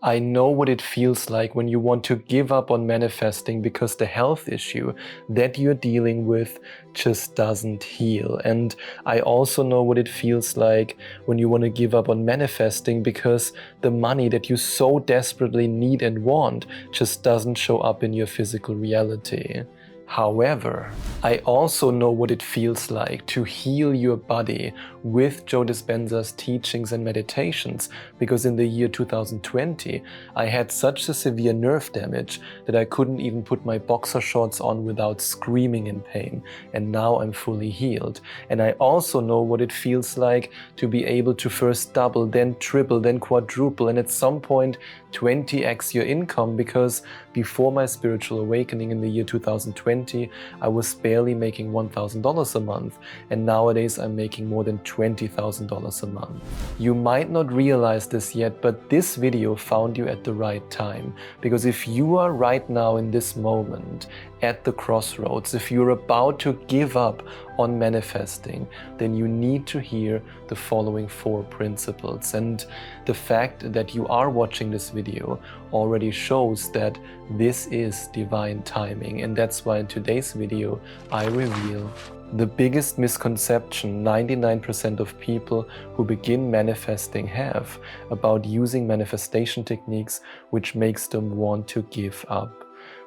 I know what it feels like when you want to give up on manifesting because the health issue that you're dealing with just doesn't heal. And I also know what it feels like when you want to give up on manifesting because the money that you so desperately need and want just doesn't show up in your physical reality. However, I also know what it feels like to heal your body with Joe Dispenza's teachings and meditations, because in the year 2020, I had such a severe nerve damage that I couldn't even put my boxer shorts on without screaming in pain, and now I'm fully healed. And I also know what it feels like to be able to first double, then triple, then quadruple, and at some point 20x your income, because before my spiritual awakening in the year 2020, I was barely making $1,000 a month, and nowadays I'm making more than $20,000 a month. You might not realize this yet, but this video found you at the right time, because if you are right now in this moment at the crossroads, if you're about to give up on manifesting, then you need to hear the following 4 principles. And the fact that you are watching this video already shows that this is divine timing, and that's why in today's video I reveal the biggest misconception 99% of people who begin manifesting have about using manifestation techniques, which makes them want to give up.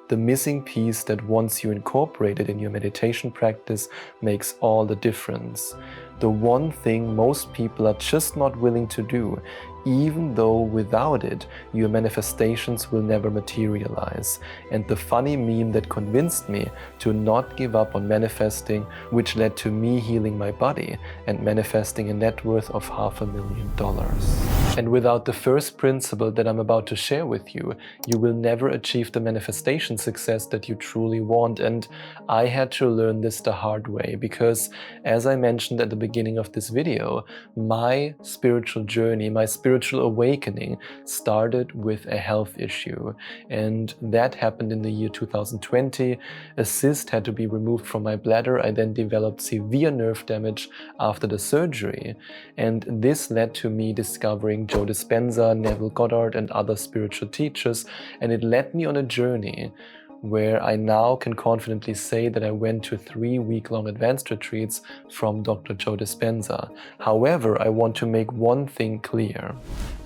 The missing piece that once you incorporate it in your meditation practice makes all the difference. The one thing most people are just not willing to do, even though without it, your manifestations will never materialize. And the funny meme that convinced me to not give up on manifesting, which led to me healing my body and manifesting a net worth of $500,000. And without the first principle that I'm about to share with you, you will never achieve the manifestation success that you truly want. And I had to learn this the hard way, because as I mentioned at the beginning of this video, my spiritual journey, my spiritual awakening started with a health issue, and that happened in the year 2020. A cyst had to be removed from my bladder. I then developed severe nerve damage after the surgery, and this led to me discovering Joe Dispenza, Neville Goddard, and other spiritual teachers, and it led me on a journey where I now can confidently say that I went to 3 week-long advanced retreats from Dr. Joe Dispenza. However, I want to make one thing clear.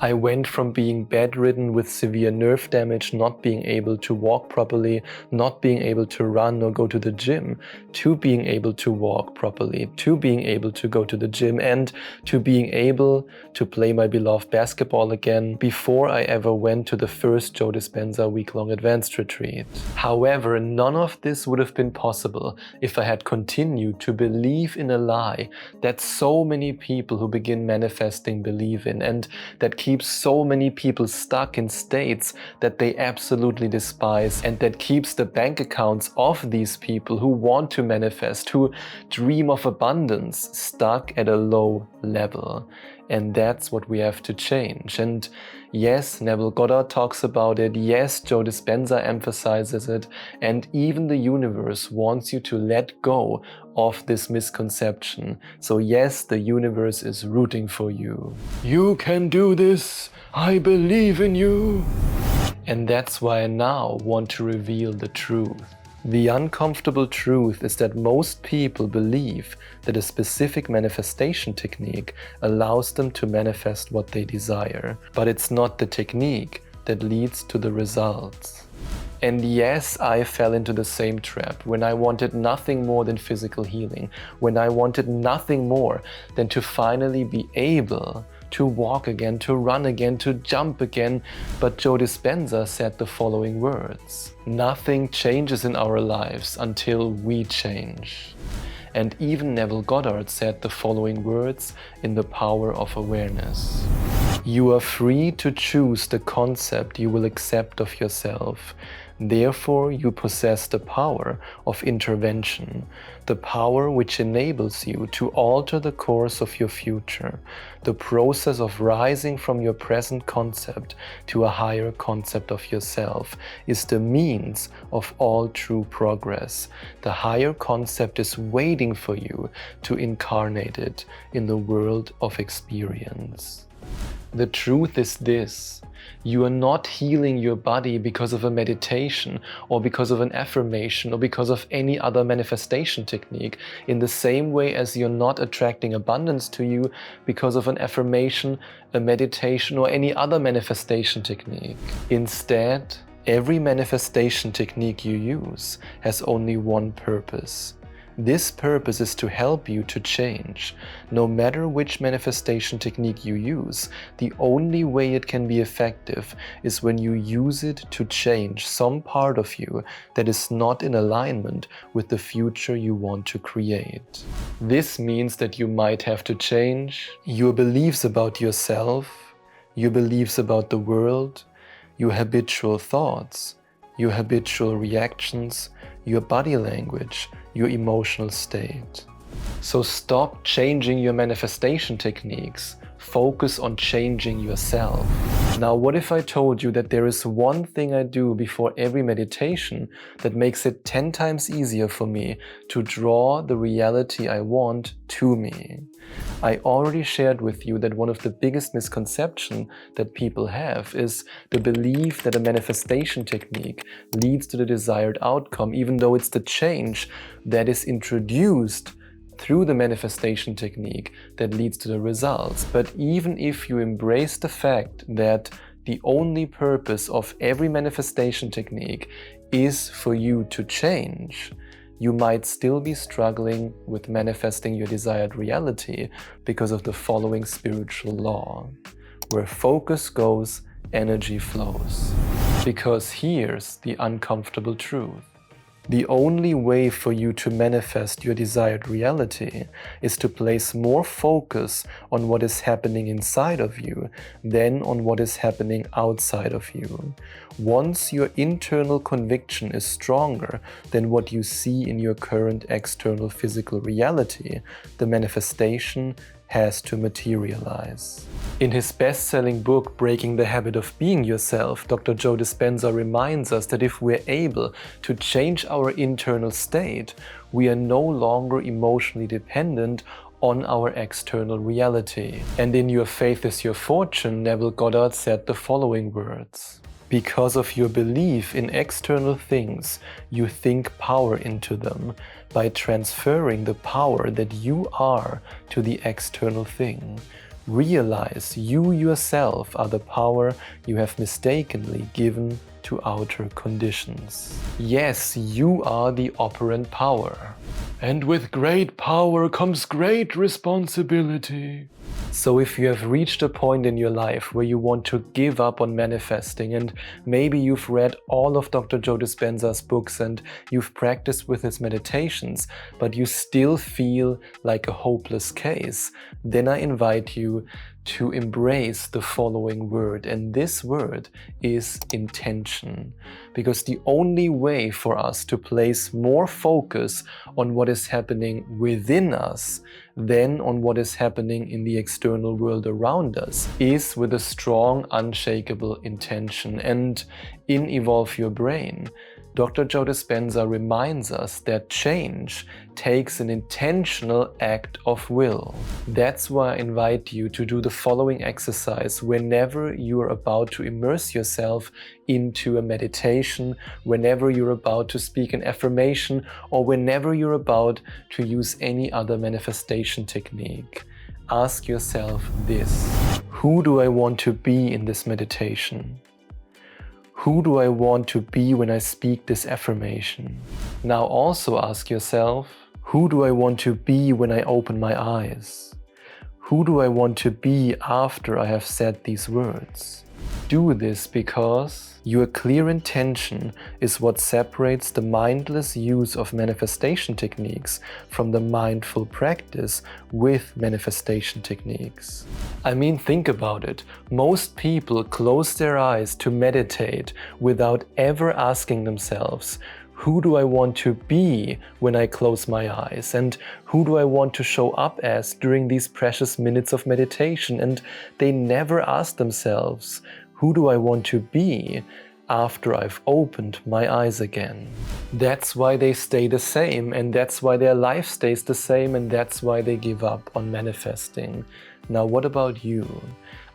I went from being bedridden with severe nerve damage, not being able to walk properly, not being able to run or go to the gym, to being able to walk properly, to being able to go to the gym, and to being able to play my beloved basketball again before I ever went to the first Joe Dispenza week-long advanced retreat. However, none of this would have been possible if I had continued to believe in a lie that so many people who begin manifesting believe in, and that keeps so many people stuck in states that they absolutely despise, and that keeps the bank accounts of these people who want to manifest, who dream of abundance, stuck at a low level. And that's what we have to change. And yes, Neville Goddard talks about it. Yes, Joe Dispenza emphasizes it. And even the universe wants you to let go of this misconception. So yes, the universe is rooting for you. You can do this. I believe in you. And that's why I now want to reveal the truth. The uncomfortable truth is that most people believe that a specific manifestation technique allows them to manifest what they desire, but it's not the technique that leads to the results. And yes, I fell into the same trap when I wanted nothing more than physical healing, when I wanted nothing more than to finally be able to walk again, to run again, to jump again. But Joe Dispenza said the following words: nothing changes in our lives until we change. And even Neville Goddard said the following words in The Power of Awareness: you are free to choose the concept you will accept of yourself. Therefore, you possess the power of intervention, the power which enables you to alter the course of your future. The process of rising from your present concept to a higher concept of yourself is the means of all true progress. The higher concept is waiting for you to incarnate it in the world of experience. The truth is this: you are not healing your body because of a meditation or because of an affirmation or because of any other manifestation technique, in the same way as you're not attracting abundance to you because of an affirmation, a meditation, or any other manifestation technique. Instead, every manifestation technique you use has only one purpose. This purpose is to help you to change. No matter which manifestation technique you use, the only way it can be effective is when you use it to change some part of you that is not in alignment with the future you want to create. This means that you might have to change your beliefs about yourself, your beliefs about the world, your habitual thoughts, your habitual reactions, your body language, your emotional state. So stop changing your manifestation techniques. Focus on changing yourself. Now, what if I told you that there is one thing I do before every meditation that makes it 10 times easier for me to draw the reality I want to me? I already shared with you that one of the biggest misconceptions that people have is the belief that a manifestation technique leads to the desired outcome, even though it's the change that is introduced through the manifestation technique that leads to the results. But even if you embrace the fact that the only purpose of every manifestation technique is for you to change, you might still be struggling with manifesting your desired reality because of the following spiritual law: where focus goes, energy flows. Because here's the uncomfortable truth: the only way for you to manifest your desired reality is to place more focus on what is happening inside of you than on what is happening outside of you. Once your internal conviction is stronger than what you see in your current external physical reality, the manifestation has to materialize. In his best-selling book, Breaking the Habit of Being Yourself, Dr. Joe Dispenza reminds us that if we're able to change our internal state, we are no longer emotionally dependent on our external reality. And in Your Faith is Your Fortune, Neville Goddard said the following words: because of your belief in external things, you think power into them by transferring the power that you are to the external thing. Realize you yourself are the power you have mistakenly given to outer conditions. Yes, you are the operant power. And with great power comes great responsibility. So if you have reached a point in your life where you want to give up on manifesting, and maybe you've read all of Dr. Joe Dispenza's books and you've practiced with his meditations, but you still feel like a hopeless case, then I invite you to embrace the following word, and this word is intention. Because the only way for us to place more focus on what is happening within us than on what is happening in the external world around us is with a strong, unshakable intention. And in Evolve Your Brain, Dr. Joe Dispenza reminds us that change takes an intentional act of will. That's why I invite you to do the following exercise whenever you are about to immerse yourself into a meditation, whenever you're about to speak an affirmation, or whenever you're about to use any other manifestation technique. Ask yourself this: who do I want to be in this meditation? Who do I want to be when I speak this affirmation? Now also ask yourself, who do I want to be when I open my eyes? Who do I want to be after I have said these words? Do this because your clear intention is what separates the mindless use of manifestation techniques from the mindful practice with manifestation techniques. I mean, think about it. Most people close their eyes to meditate without ever asking themselves, who do I want to be when I close my eyes? And who do I want to show up as during these precious minutes of meditation? And they never ask themselves, who do I want to be after I've opened my eyes again? That's why they stay the same, and that's why their life stays the same, and that's why they give up on manifesting. Now, what about you?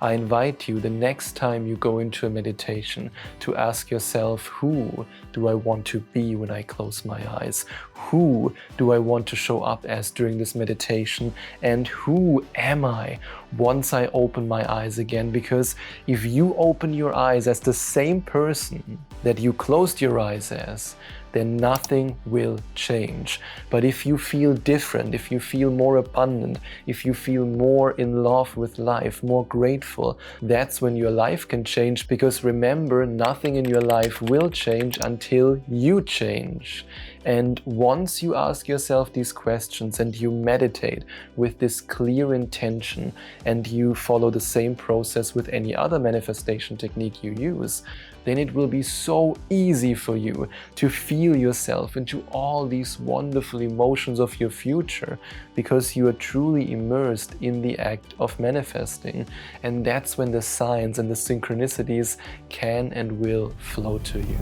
I invite you the next time you go into a meditation to ask yourself, who do I want to be when I close my eyes? Who do I want to show up as during this meditation? And who am I once I open my eyes again? Because if you open your eyes as the same person that you closed your eyes as, then nothing will change. But if you feel different, if you feel more abundant, if you feel more in love with life, more grateful, that's when your life can change. Because remember, nothing in your life will change until you change. And once you ask yourself these questions and you meditate with this clear intention and you follow the same process with any other manifestation technique you use, then it will be so easy for you to feel yourself into all these wonderful emotions of your future, because you are truly immersed in the act of manifesting. And that's when the signs and the synchronicities can and will flow to you.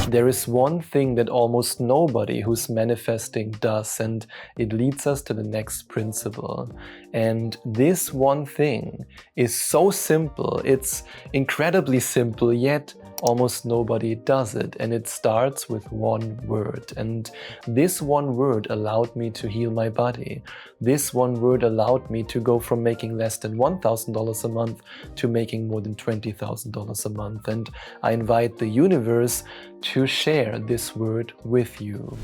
There is one thing that almost nobody who's manifesting does, and it leads us to the next principle. And this one thing is so simple, it's incredibly simple, yet almost nobody does it. And it starts with one word. And this one word allowed me to heal my body. This one word allowed me to go from making less than $1,000 a month to making more than $20,000 a month. And I invite the universe to share this word with you.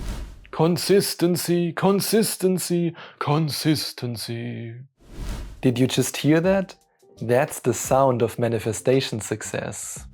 Consistency, consistency, consistency. Did you just hear that? That's the sound of manifestation success.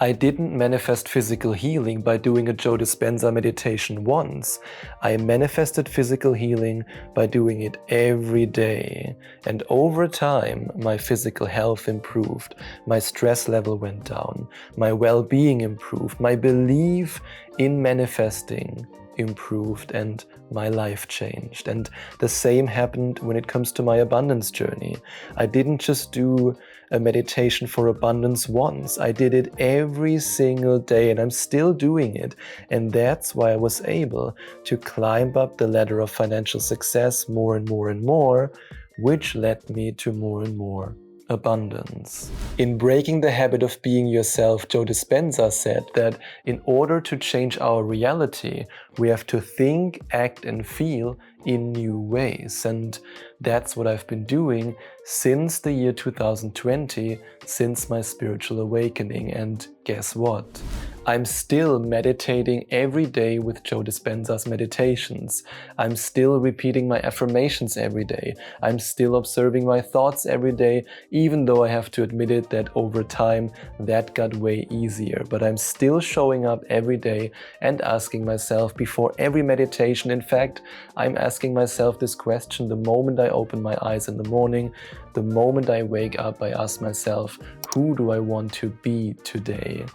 I didn't manifest physical healing by doing a Joe Dispenza meditation once. I manifested physical healing by doing it every day. And over time, my physical health improved, my stress level went down, my well-being improved, my belief in manifesting improved, and my life changed. And the same happened when it comes to my abundance journey. I didn't just do a meditation for abundance once. I did it every single day, and I'm still doing it. And that's why I was able to climb up the ladder of financial success more and more and more, which led me to more and more abundance. In Breaking the Habit of Being Yourself, Joe Dispenza said that in order to change our reality, we have to think, act, and feel in new ways. And that's what I've been doing since the year 2020, since my spiritual awakening. And guess what? I'm still meditating every day with Joe Dispenza's meditations. I'm still repeating my affirmations every day. I'm still observing my thoughts every day, even though I have to admit it that over time that got way easier. But I'm still showing up every day and asking myself before every meditation. In fact, I'm asking myself this question the moment I open my eyes in the morning. The moment I wake up, I ask myself, who do I want to be today?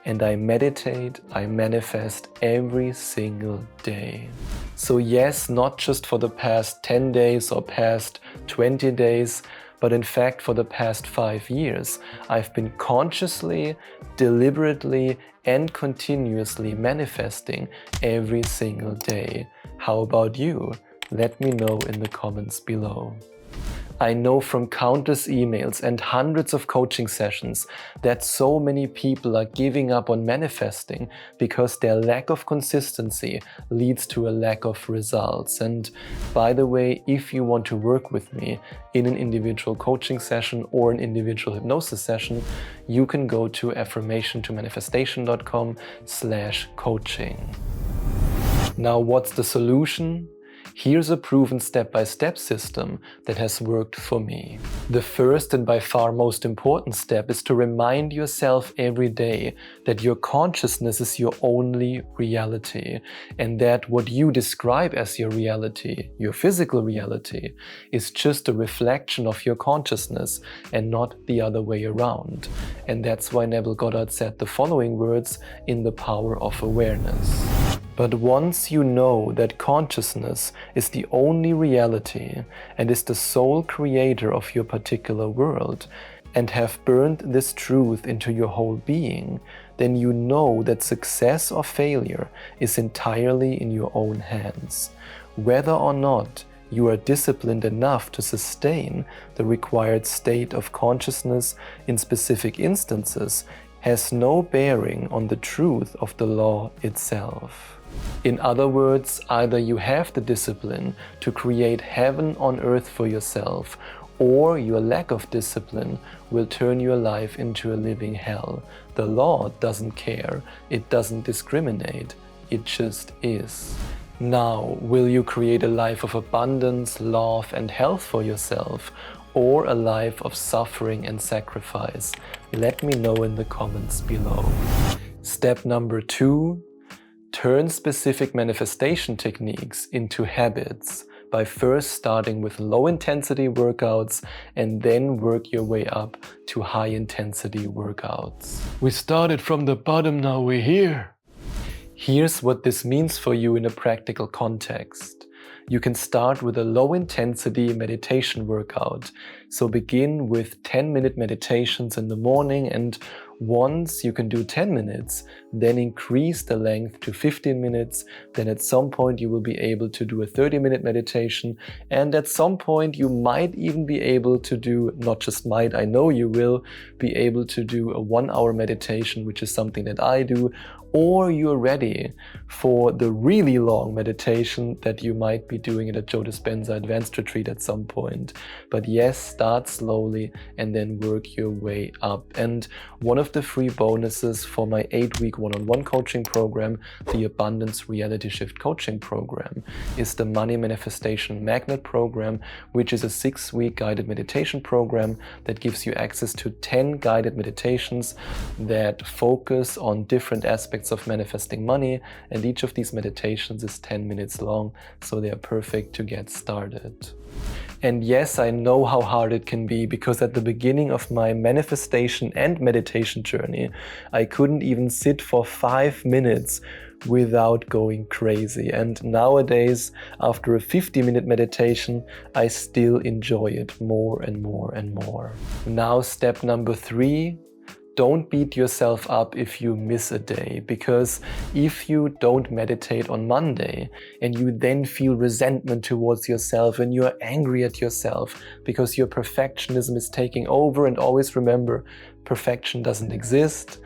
And I meditate, I manifest every single day. So yes, not just for the past 10 days or past 20 days, but in fact for the past 5 years, I've been consciously, deliberately, and continuously manifesting every single day. How about you? Let me know in the comments below. I know from countless emails and hundreds of coaching sessions that so many people are giving up on manifesting because their lack of consistency leads to a lack of results. And by the way, if you want to work with me in an individual coaching session or an individual hypnosis session, you can go to affirmationtomanifestation.com/coaching. Now, what's the solution? Here's a proven step-by-step system that has worked for me. The first and by far most important step is to remind yourself every day that your consciousness is your only reality, and that what you describe as your reality, your physical reality, is just a reflection of your consciousness and not the other way around. And that's why Neville Goddard said the following words in The Power of Awareness. But once you know that consciousness is the only reality and is the sole creator of your particular world, and have burned this truth into your whole being, then you know that success or failure is entirely in your own hands. Whether or not you are disciplined enough to sustain the required state of consciousness in specific instances has no bearing on the truth of the law itself. In other words, either you have the discipline to create heaven on earth for yourself, or your lack of discipline will turn your life into a living hell. The law doesn't care, it doesn't discriminate, it just is. Now, will you create a life of abundance, love, and health for yourself, or a life of suffering and sacrifice? Let me know in the comments below. Step number 2, turn specific manifestation techniques into habits by first starting with low-intensity workouts and then work your way up to high-intensity workouts. We started from the bottom, now we're here. Here's what this means for you in a practical context. You can start with a low-intensity meditation workout. So begin with 10-minute meditations in the morning, and once you can do 10 minutes, then increase the length to 15 minutes. Then at some point you will be able to do a 30-minute meditation, and at some point you might even be able to do, not just might, I know you will be able to do a 1-hour meditation, which is something that I do, or you're ready for the really long meditation that you might be doing at a Joe Dispenza advanced retreat at some point. But yes, start slowly and then work your way up. And one of the free bonuses for my 8-week one-on-one coaching program, the Abundance Reality Shift Coaching Program, is the Money Manifestation Magnet Program, which is a 6-week guided meditation program that gives you access to 10 guided meditations that focus on different aspects of manifesting money, and each of these meditations is 10 minutes long, so they are perfect to get started. And yes, I know how hard it can be, because at the beginning of my manifestation and meditation journey, I couldn't even sit for 5 minutes without going crazy. And nowadays, after a 50-minute meditation, I still enjoy it more and more and more. Now, step number 3. Don't beat yourself up if you miss a day, because if you don't meditate on Monday and you then feel resentment towards yourself and you're angry at yourself because your perfectionism is taking over, and always remember, perfection doesn't exist,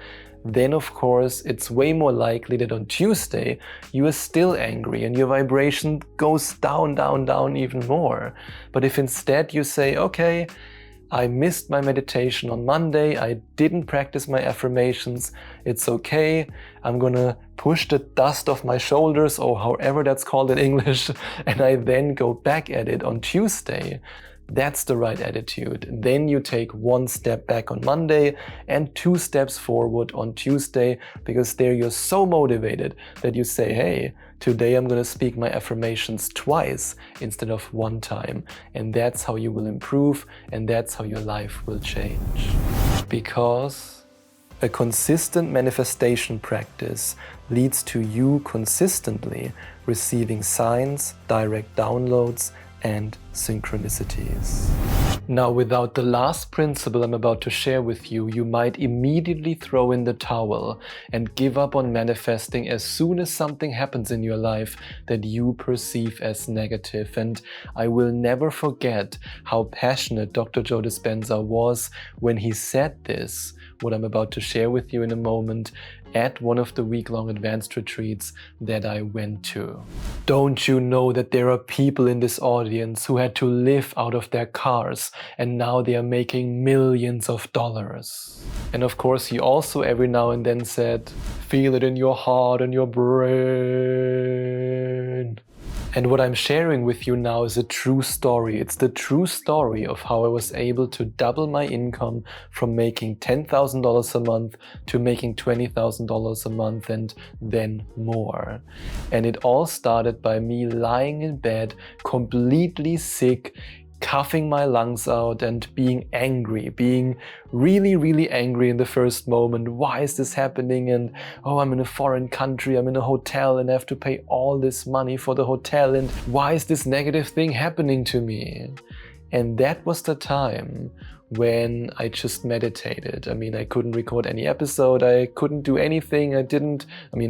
then of course it's way more likely that on Tuesday you are still angry and your vibration goes down, down, down even more. But if instead you say, okay, I missed my meditation on Monday, I didn't practice my affirmations, it's okay, I'm gonna push the dust off my shoulders, or however that's called in English, and I then go back at it on Tuesday. That's the right attitude. Then you take 1 step back on Monday and 2 steps forward on Tuesday, because there you're so motivated that you say, hey, today I'm going to speak my affirmations twice instead of 1 time. And that's how you will improve, and that's how your life will change. Because a consistent manifestation practice leads to you consistently receiving signs, direct downloads, and synchronicities. Now, without the last principle I'm about to share with you, you might immediately throw in the towel and give up on manifesting as soon as something happens in your life that you perceive as negative. And I will never forget how passionate Dr. Joe Dispenza was when he said this, what I'm about to share with you in a moment, at one of the week-long advanced retreats that I went to. Don't you know that there are people in this audience who had to live out of their cars and now they are making millions of dollars? And of course, he also every now and then said, feel it in your heart and your brain. And what I'm sharing with you now is a true story. It's the true story of how I was able to double my income from making $10,000 a month to making $20,000 a month and then more. And it all started by me lying in bed, completely sick, coughing my lungs out and being angry, being really, really angry in the first moment. Why is this happening? And oh, I'm in a foreign country, I'm in a hotel and I have to pay all this money for the hotel, and why is this negative thing happening to me? And that was the time when I just meditated. I mean, I couldn't record any episode, I couldn't do anything,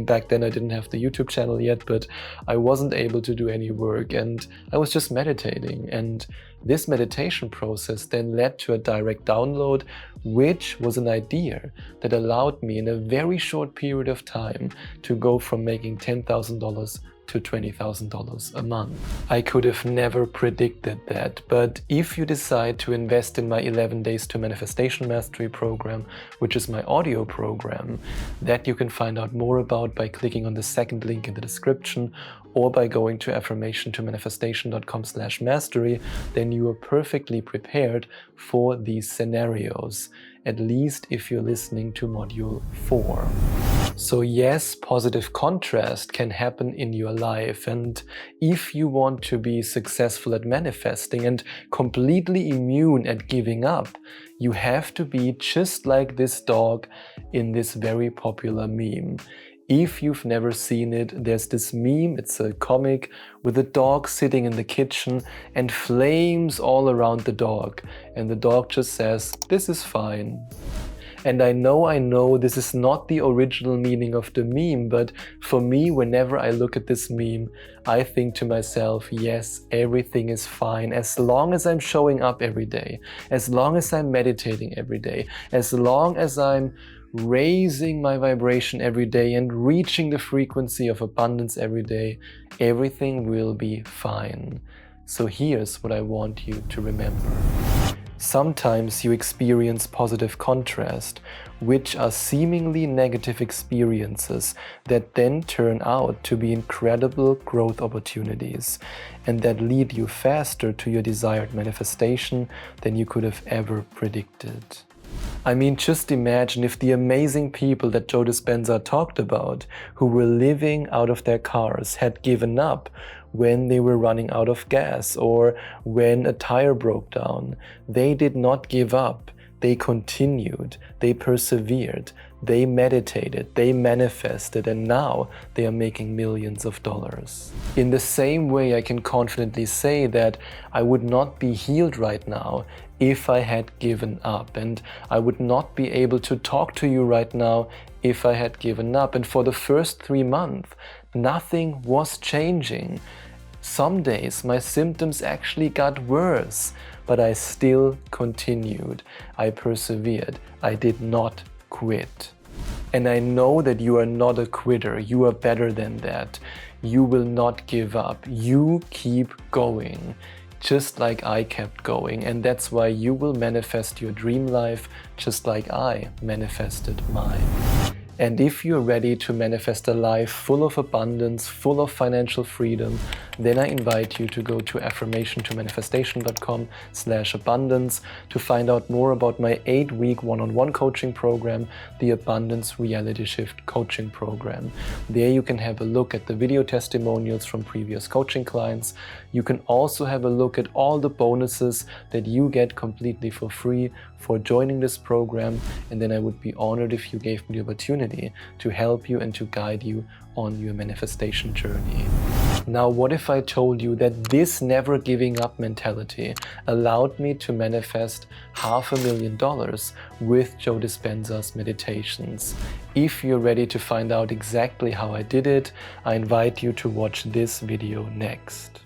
back then I didn't have the YouTube channel yet, but I wasn't able to do any work, and I was just meditating. And this meditation process then led to a direct download, which was an idea that allowed me in a very short period of time to go from making $10,000 to $20,000 a month. I could have never predicted that, but if you decide to invest in my 11 Days to Manifestation Mastery program, which is my audio program, that you can find out more about by clicking on the second link in the description or by going to affirmationtomanifestation.com/mastery, then you are perfectly prepared for these scenarios, at least if you're listening to module 4. So yes, positive contrast can happen in your life, and if you want to be successful at manifesting and completely immune at giving up, you have to be just like this dog in this very popular meme. If you've never seen it, there's this meme, it's a comic, with a dog sitting in the kitchen and flames all around the dog. And the dog just says, "This is fine." And I know this is not the original meaning of the meme, but for me, whenever I look at this meme, I think to myself, yes, everything is fine as long as I'm showing up every day, as long as I'm meditating every day, as long as I'm raising my vibration every day and reaching the frequency of abundance every day, everything will be fine. So here's what I want you to remember. Sometimes you experience positive contrast, which are seemingly negative experiences that then turn out to be incredible growth opportunities and that lead you faster to your desired manifestation than you could have ever predicted. I mean, just imagine if the amazing people that Joe Dispenza talked about, who were living out of their cars, had given up when they were running out of gas or when a tire broke down. They did not give up. They continued, they persevered, they meditated, they manifested, and now they are making millions of dollars. In the same way, I can confidently say that I would not be healed right now if I had given up, and I would not be able to talk to you right now if I had given up. And for the first 3 months, nothing was changing. Some days my symptoms actually got worse, but I still continued. I persevered. I did not quit. And I know that you are not a quitter. You are better than that. You will not give up. You keep going, just like I kept going. And that's why you will manifest your dream life just like I manifested mine. And if you're ready to manifest a life full of abundance, full of financial freedom, then I invite you to go to affirmationtomanifestation.com/abundance to find out more about my 8-week one-on-one coaching program, the Abundance Reality Shift Coaching Program. There you can have a look at the video testimonials from previous coaching clients. You can also have a look at all the bonuses that you get completely for free for joining this program. And then I would be honored if you gave me the opportunity to help you and to guide you on your manifestation journey. Now, what if I told you that this never giving up mentality allowed me to manifest $500,000 with Joe Dispenza's meditations? If you're ready to find out exactly how I did it, I invite you to watch this video next.